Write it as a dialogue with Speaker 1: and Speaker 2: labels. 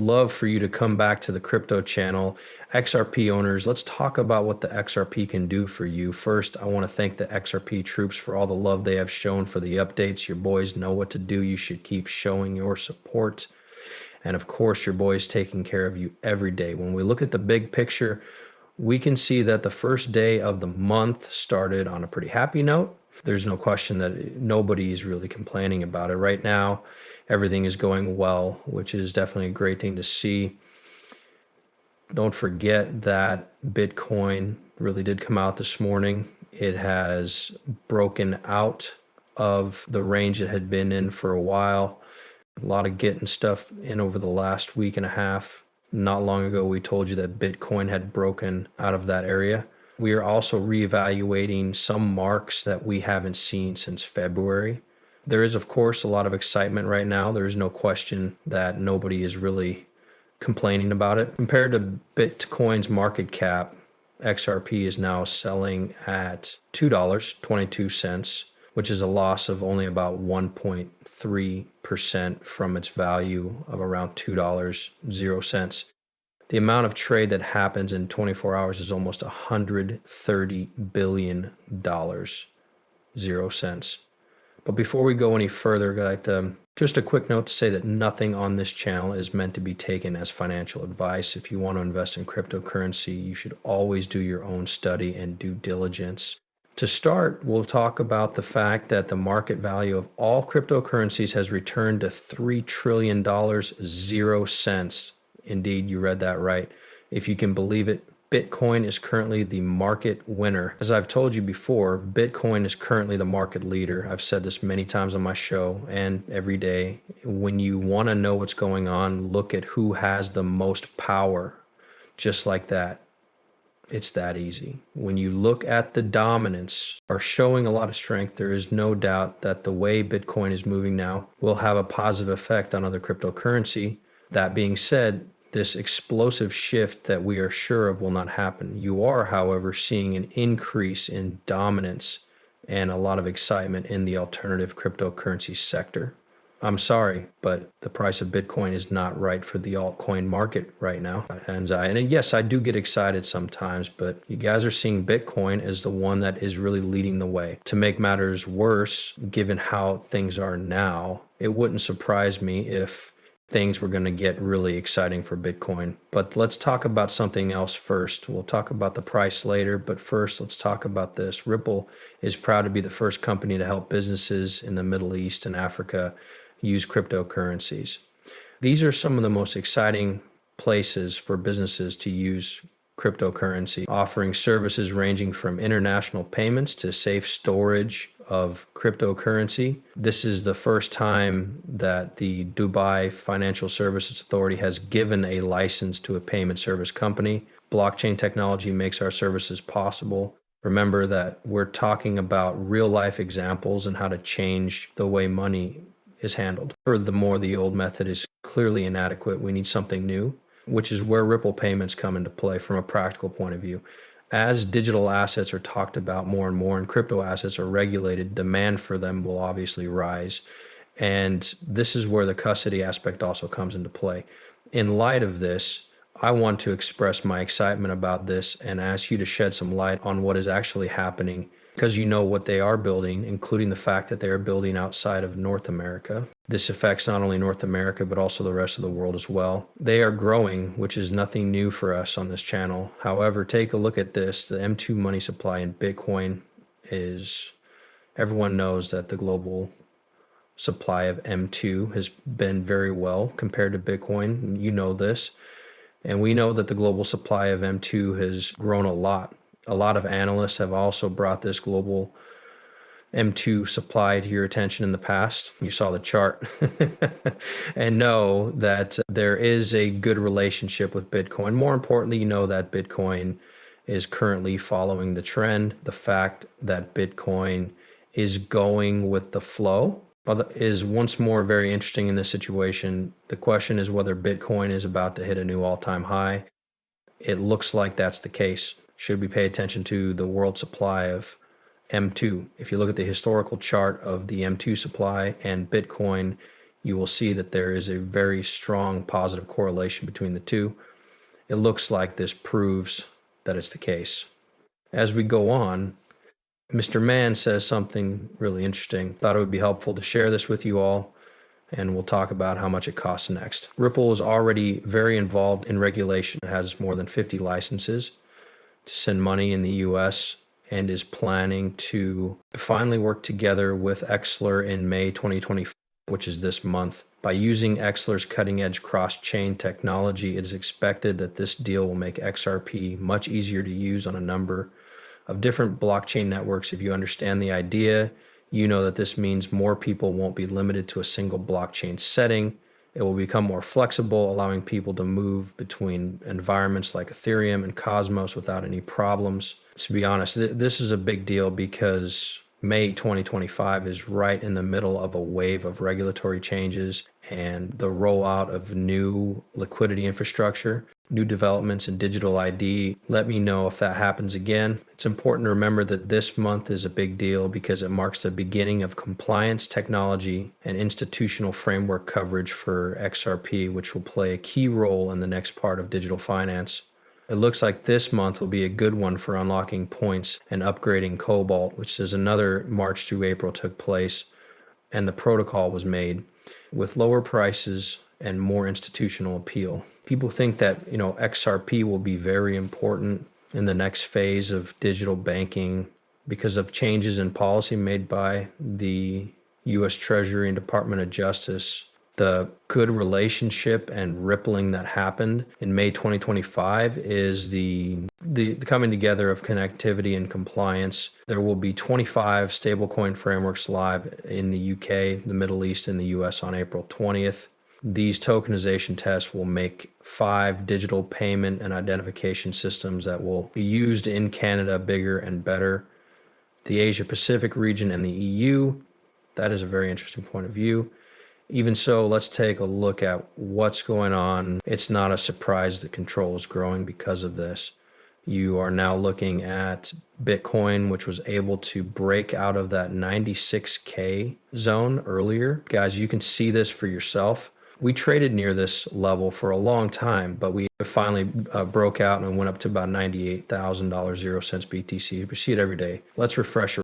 Speaker 1: love for you to come back to the crypto channel. XRP owners, let's talk about what the XRP can do for you. First, I want to thank the XRP troops for all the love they have shown for the updates. Your boys know what to do. You should keep showing your support. And of course, your boys taking care of you every day. When we look at the big picture, we can see that the first day of the month started on a pretty happy note. There's no question that nobody is really complaining about it. Right now, everything is going well, which is definitely a great thing to see. Don't forget that Bitcoin really did come out this morning. It has broken out of the range it had been in for a while. A lot of getting stuff in over the last week and a half. Not long ago, we told you that Bitcoin had broken out of that area. We are also reevaluating some marks that we haven't seen since February. There is, of course, a lot of excitement right now. There is no question that nobody is really complaining about it. Compared to Bitcoin's market cap, XRP is now selling at $2.22, which is a loss of only about 1.3% from its value of around $2.00. The amount of trade that happens in 24 hours is almost $130 billion, 0 cents. But before we go any further, I'd like to just a quick note to say that nothing on this channel is meant to be taken as financial advice. If you want to invest in cryptocurrency, you should always do your own study and due diligence. To start, we'll talk about the fact that the market value of all cryptocurrencies has returned to $3 trillion, 0 cents. Indeed, you read that right. If you can believe it, Bitcoin is currently the market winner. As I've told you before, Bitcoin is currently the market leader. I've said this many times on my show and every day. When you want to know what's going on, look at who has the most power. Just like that. It's that easy. When you look at the dominance are showing a lot of strength, there is no doubt that the way Bitcoin is moving now will have a positive effect on other cryptocurrency. That being said, this explosive shift that we are sure of will not happen. You are, however, seeing an increase in dominance and a lot of excitement in the alternative cryptocurrency sector. I'm sorry, but the price of Bitcoin is not right for the altcoin market right now. And yes, I do get excited sometimes, but you guys are seeing Bitcoin as the one that is really leading the way. To make matters worse, given how things are now, it wouldn't surprise me if things were going to get really exciting for Bitcoin. But let's talk about something else first. We'll talk about the price later, but first let's talk about this. Ripple is proud to be the first company to help businesses in the Middle East and Africa use cryptocurrencies. These are some of the most exciting places for businesses to use cryptocurrency, offering services ranging from international payments to safe storage of cryptocurrency. This is the first time that the Dubai Financial Services Authority has given a license to a payment service company. Blockchain technology makes our services possible. Remember that we're talking about real life examples and how to change the way money is handled. Furthermore, the old method is clearly inadequate. We need something new, which is where Ripple payments come into play from a practical point of view. As digital assets are talked about more and more and crypto assets are regulated, demand for them will obviously rise. And this is where the custody aspect also comes into play. In light of this, I want to express my excitement about this and ask you to shed some light on what is actually happening, because you know what they are building, including the fact that they are building outside of North America. This affects not only North America, but also the rest of the world as well. They are growing, which is nothing new for us on this channel. However, take a look at this. The M2 money supply in Bitcoin is, everyone knows that the global supply of M2 has been very well compared to Bitcoin. You know this. And we know that the global supply of M2 has grown a lot. A lot of analysts have also brought this global M2 supply to your attention in the past. You saw the chart and know that there is a good relationship with Bitcoin. More importantly, you know that Bitcoin is currently following the trend. The fact that Bitcoin is going with the flow is once more very interesting in this situation. The question is whether Bitcoin is about to hit a new all-time high. It looks like that's the case. Should we pay attention to the world supply of M2? If you look at the historical chart of the M2 supply and Bitcoin you will see that there is a very strong positive correlation between the two. It looks like this proves that it's the case. As we go on, Mr. Mann says something really interesting. Thought it would be helpful to share this with you all, and we'll talk about how much it costs next. Ripple is already very involved in regulation. It has more than 50 licenses to send money in the US and is planning to finally work together with XLR in May 2025, which is this month. By using XLR's cutting-edge cross-chain technology, it is expected that this deal will make XRP much easier to use on a number of different blockchain networks. If you understand the idea, you know that this means more people won't be limited to a single blockchain setting. It will become more flexible, allowing people to move between environments like Ethereum and Cosmos without any problems. To be honest, this is a big deal because May 2025 is right in the middle of a wave of regulatory changes and the rollout of new liquidity infrastructure, new developments in digital ID. Let me know if that happens again. It's important to remember that this month is a big deal because it marks the beginning of compliance, technology, and institutional framework coverage for XRP, which will play a key role in the next part of digital finance. It looks like this month will be a good one for unlocking points and upgrading Cobalt, which is another March through April took place, and the protocol was made with lower prices and more institutional appeal. People think that, XRP will be very important in the next phase of digital banking because of changes in policy made by the US Treasury and Department of Justice. The good relationship and rippling that happened in May 2025 is the coming together of connectivity and compliance. There will be 25 stablecoin frameworks live in the UK, the Middle East, and the US on April 20th. These tokenization tests will make 5 digital payment and identification systems that will be used in Canada bigger and better. The Asia Pacific region and the EU, that is a very interesting point of view. Even so, let's take a look at what's going on. It's not a surprise that control is growing because of this. You are now looking at Bitcoin, which was able to break out of that 96K zone earlier. Guys, you can see this for yourself. We traded near this level for a long time, but we finally broke out and went up to about $98,000, 0 cents BTC. We see it every day. Let's refresh